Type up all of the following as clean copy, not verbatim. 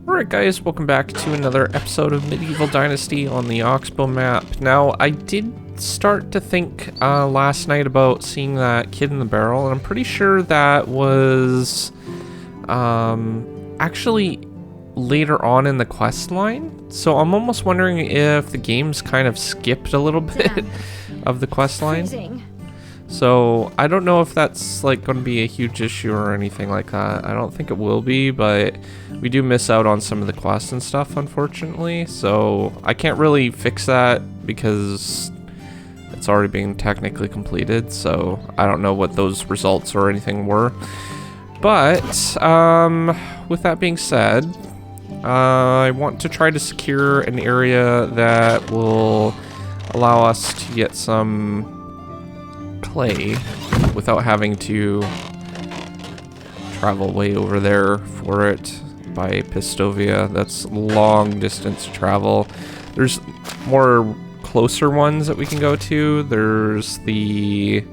Alright guys, welcome back to another episode of Medieval Dynasty on the Oxbow map. Now, I did start to think last night about seeing that kid in the barrel, and I'm pretty sure that was actually later on in the quest line. So I'm almost wondering if the game's kind of skipped a little bit of the quest line. So I don't know if that's like going to be a huge issue or anything like that. I don't think it will be, but we do miss out on some of the quests and stuff, unfortunately. So I can't really fix that because it's already being technically completed. So I don't know what those results or anything were. But with that being said, I want to try to secure an area that will allow us to get some clay without having to travel way over there for it by Pistovia. That's long distance to travel. There's more closer ones that we can go to. There's the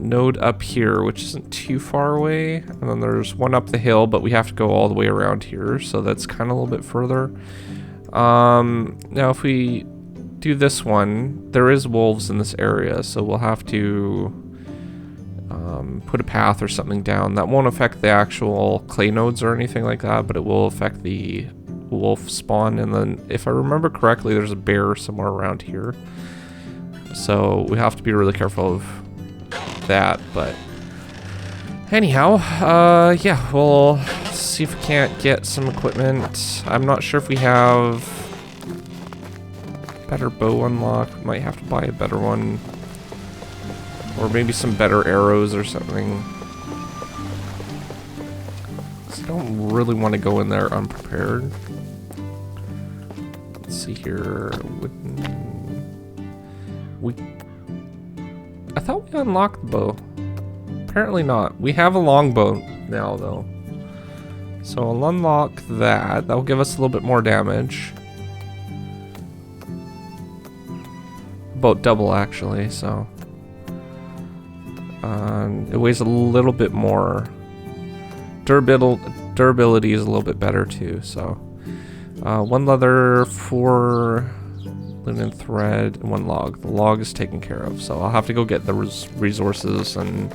node up here, which isn't too far away, and then there's one up the hill, but we have to go all the way around here, so that's kind of a little bit further. Now if we do this one, there is wolves in this area, so we'll have to put a path or something down. That won't affect the actual clay nodes or anything like that, but it will affect the wolf spawn. And then if I remember correctly, there's a bear somewhere around here, so we have to be really careful of that. But anyhow, yeah, we'll see if we can't get some equipment. I'm not sure if we have better bow unlock. We might have to buy a better one, or maybe some better arrows or something. So I don't really want to go in there unprepared. Let's see here. I thought we unlocked the bow. Apparently not. We have a longbow now though, so I'll unlock that. That'll give us a little bit more damage. About double actually, so it weighs a little bit more. Durability is a little bit better too, so 1 leather, 4 linen thread, and 1 log. The log is taken care of, so I'll have to go get the resources and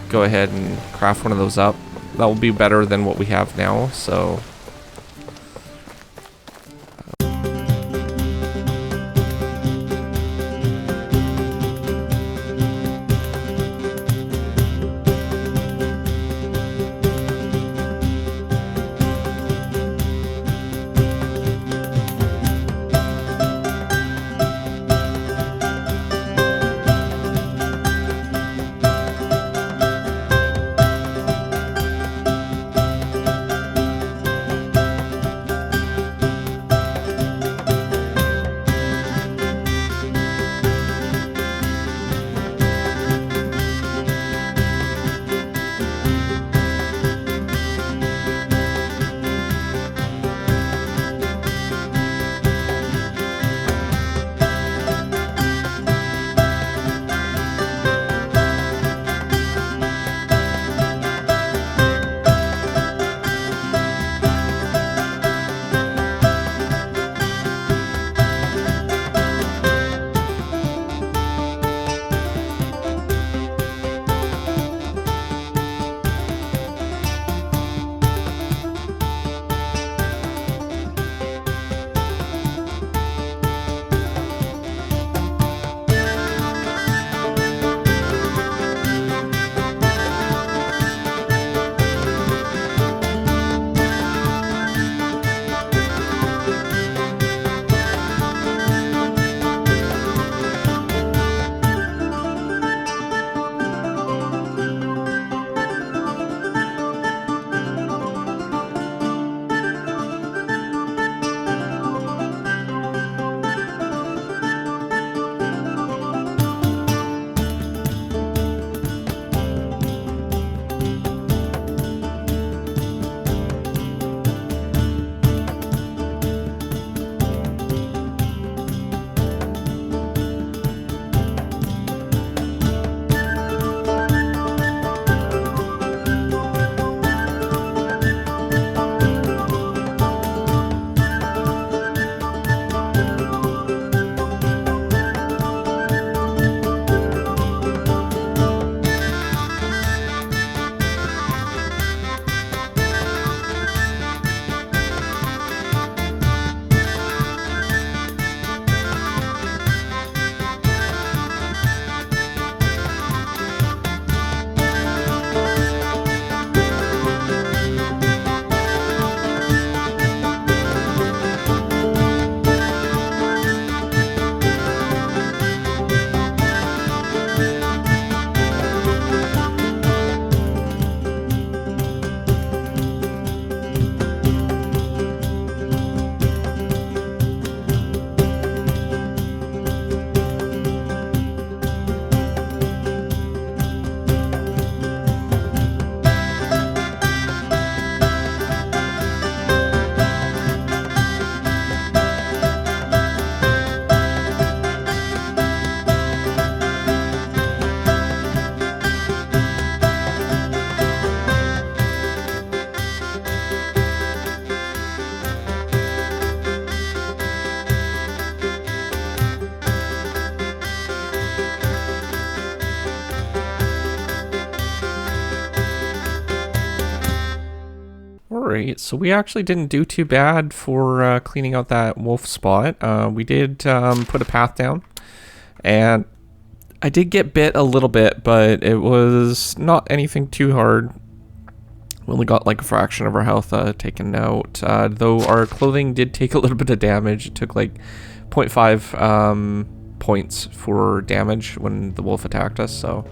go ahead and craft one of those up. That will be better than what we have now, so Alright, so we actually didn't do too bad for cleaning out that wolf spot. We did put a path down, and I did get bit a little bit, but it was not anything too hard. We only got like a fraction of our health taken out, though our clothing did take a little bit of damage. It took like 0.5 points for damage when the wolf attacked us, so,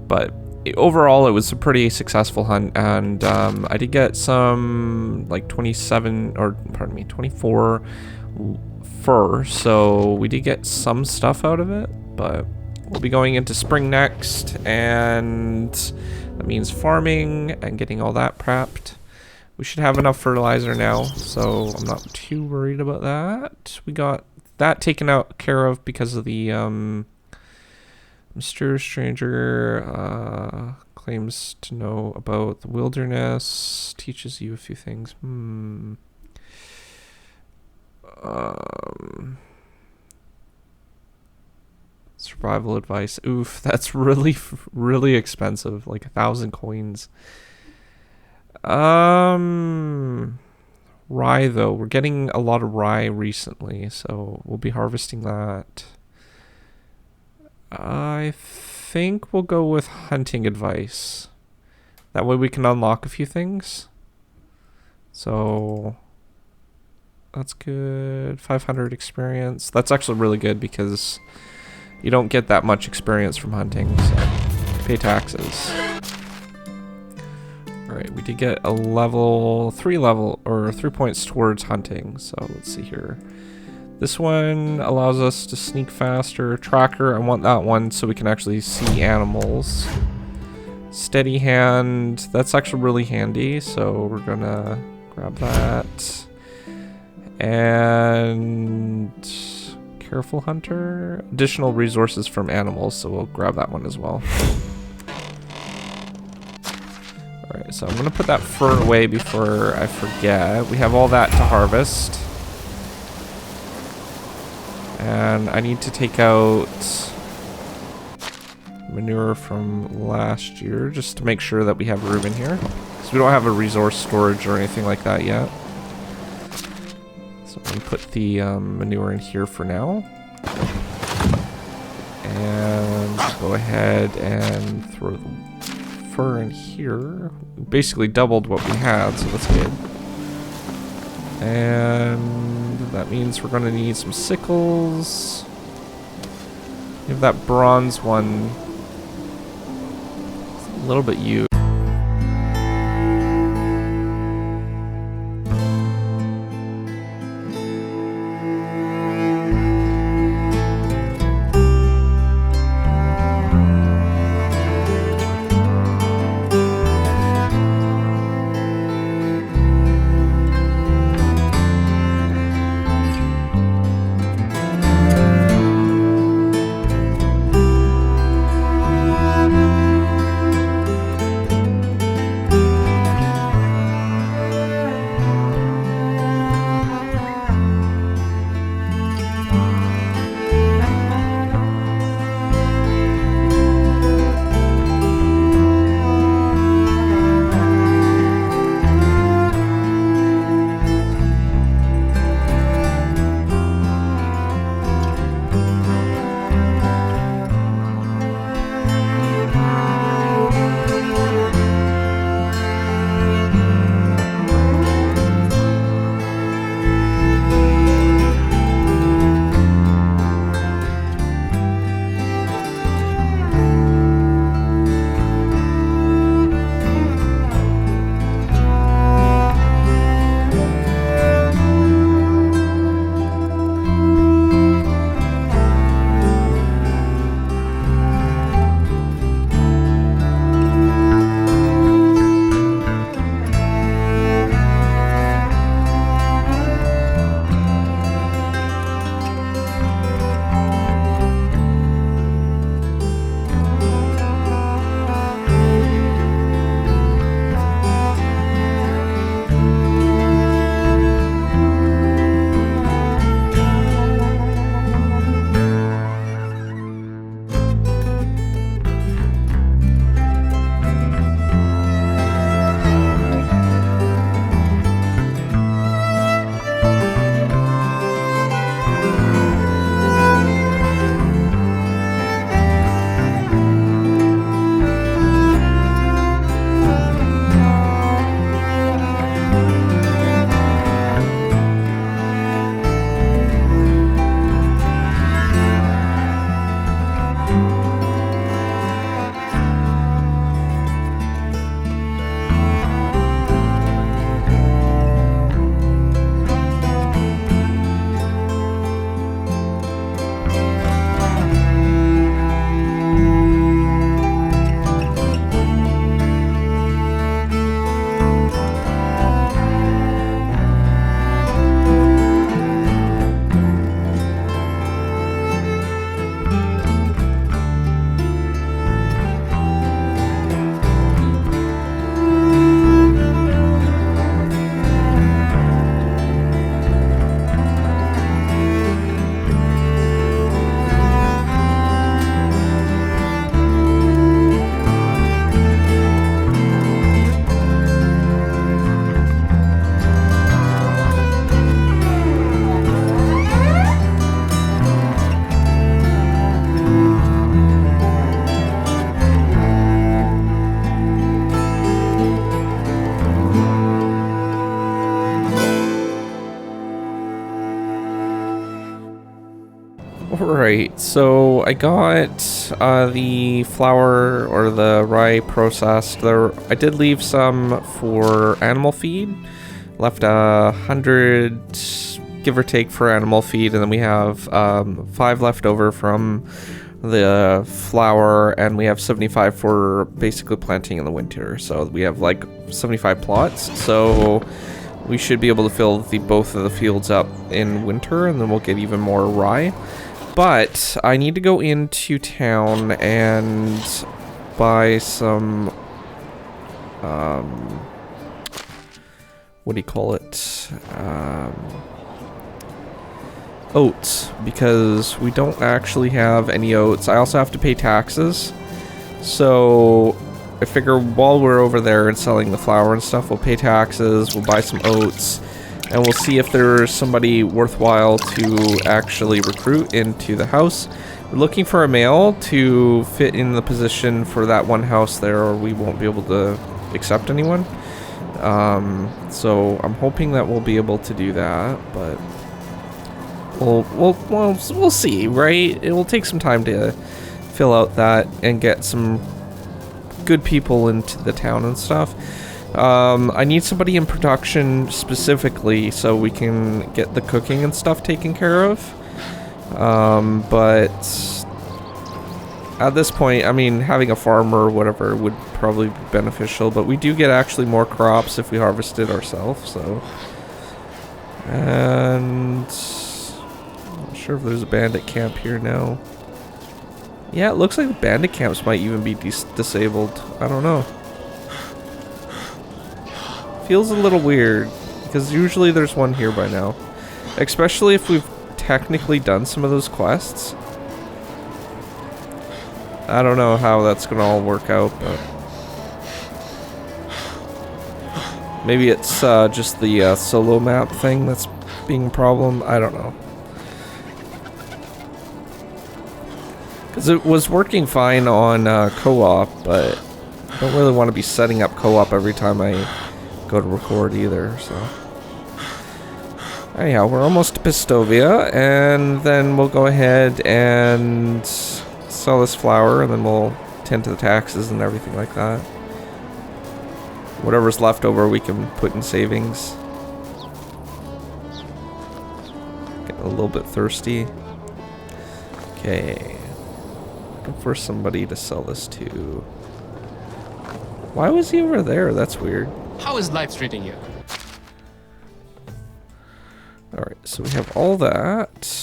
but overall it was a pretty successful hunt, and I did get some like 24 fur, so we did get some stuff out of it, but we'll be going into spring next, and that means farming and getting all that prepped. We should have enough fertilizer now, so I'm not too worried about that. We got that taken out care of because of the mysterious stranger claims to know about the wilderness, teaches you a few things. Survival advice. Oof, that's really, really expensive. Like 1,000 coins. Rye though. We're getting a lot of rye recently, so we'll be harvesting that. I think we'll go with hunting advice. That way we can unlock a few things. So that's good. 500 experience. That's actually really good because you don't get that much experience from hunting, so pay taxes. Alright, we did get a level 3 points towards hunting, so let's see here. This one allows us to sneak faster. Tracker, I want that one so we can actually see animals. Steady hand, that's actually really handy, so we're gonna grab that. And careful hunter, additional resources from animals, so we'll grab that one as well. Alright, so I'm gonna put that fur away before I forget. We have all that to harvest. And I need to take out manure from last year just to make sure that we have room in here. So we don't have a resource storage or anything like that yet. So I'm going to put the manure in here for now. And go ahead and throw the fur in here. We basically doubled what we had, so that's good. And that means we're going to need some sickles. We have that bronze one. It's a little bit used. Alright, so I got the flour or the rye processed. I did leave some for animal feed. Left 100, give or take, for animal feed, and then we have 5 left over from the flour, and we have 75 for basically planting in the winter. So we have like 75 plots, so we should be able to fill both of the fields up in winter, and then we'll get even more rye. But I need to go into town and buy some, what do you call it? Oats, because we don't actually have any oats. I also have to pay taxes, so I figure while we're over there and selling the flour and stuff, we'll pay taxes, we'll buy some oats, and we'll see if there's somebody worthwhile to actually recruit into the house. We're looking for a male to fit in the position for that one house there, or we won't be able to accept anyone. So I'm hoping that we'll be able to do that, but we'll see, right? It will take some time to fill out that and get some good people into the town and stuff. I need somebody in production specifically so we can get the cooking and stuff taken care of. But at this point, I mean, having a farmer or whatever would probably be beneficial, but we do get actually more crops if we harvest it ourselves, so. And I'm not sure if there's a bandit camp here now. Yeah, it looks like the bandit camps might even be disabled. I don't know. Feels a little weird, because usually there's one here by now. Especially if we've technically done some of those quests. I don't know how that's gonna all work out, but maybe it's just the solo map thing that's being a problem. I don't know. Because it was working fine on co-op, but I don't really want to be setting up co-op every time I go to record either, so. Anyhow, we're almost to Pistovia, and then we'll go ahead and sell this flour, and then we'll tend to the taxes and everything like that. Whatever's left over we can put in savings. Getting a little bit thirsty. Okay. Looking for somebody to sell this to. Why was he over there? That's weird. How is life treating you? Alright, so we have all that.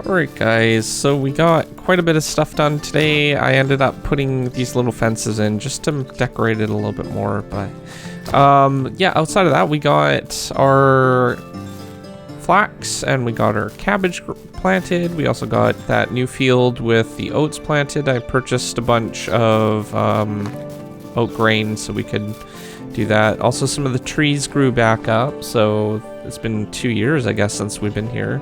Alright guys, so we got quite a bit of stuff done today. I ended up putting these little fences in just to decorate it a little bit more, but yeah, outside of that we got our flax, and we got our cabbage planted. We also got that new field with the oats planted. I purchased a bunch of oat grain so we could do that. Also, some of the trees grew back up, so it's been 2 years, I guess, since we've been here.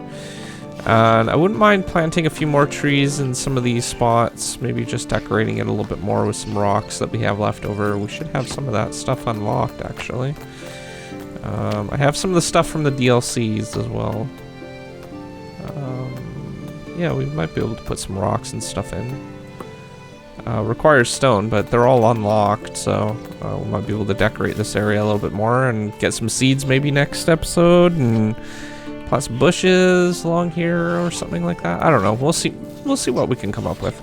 And I wouldn't mind planting a few more trees in some of these spots, maybe just decorating it a little bit more with some rocks that we have left over. We should have some of that stuff unlocked, actually. I have some of the stuff from the DLCs as well. Yeah, we might be able to put some rocks and stuff in. Requires stone, but they're all unlocked, so we might be able to decorate this area a little bit more and get some seeds maybe next episode, and plant some bushes along here or something like that. I don't know. We'll see what we can come up with.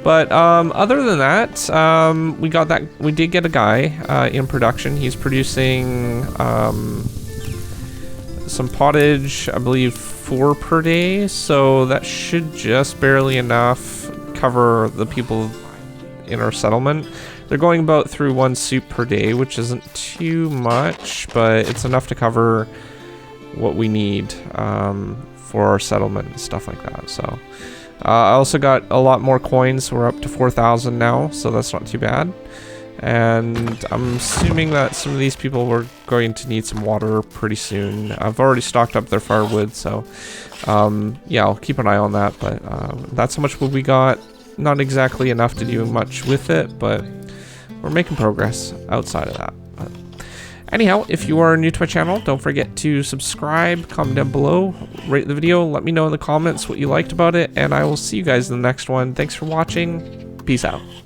But other than that, we did get a guy in production. He's producing some pottage, I believe 4 per day, so that should just barely enough cover the people in our settlement. They're going about through 1 soup per day, which isn't too much, but it's enough to cover what we need for our settlement and stuff like that. So I also got a lot more coins. We're up to 4,000 now, so that's not too bad. And I'm assuming that some of these people were going to need some water pretty soon. I've already stocked up their firewood, so yeah, I'll keep an eye on that. But that's how much wood we got. Not exactly enough to do much with it, but we're making progress outside of that. But anyhow, if you are new to my channel, don't forget to subscribe, comment down below, rate the video, let me know in the comments what you liked about it, and I will see you guys in the next one. Thanks for watching. Peace out.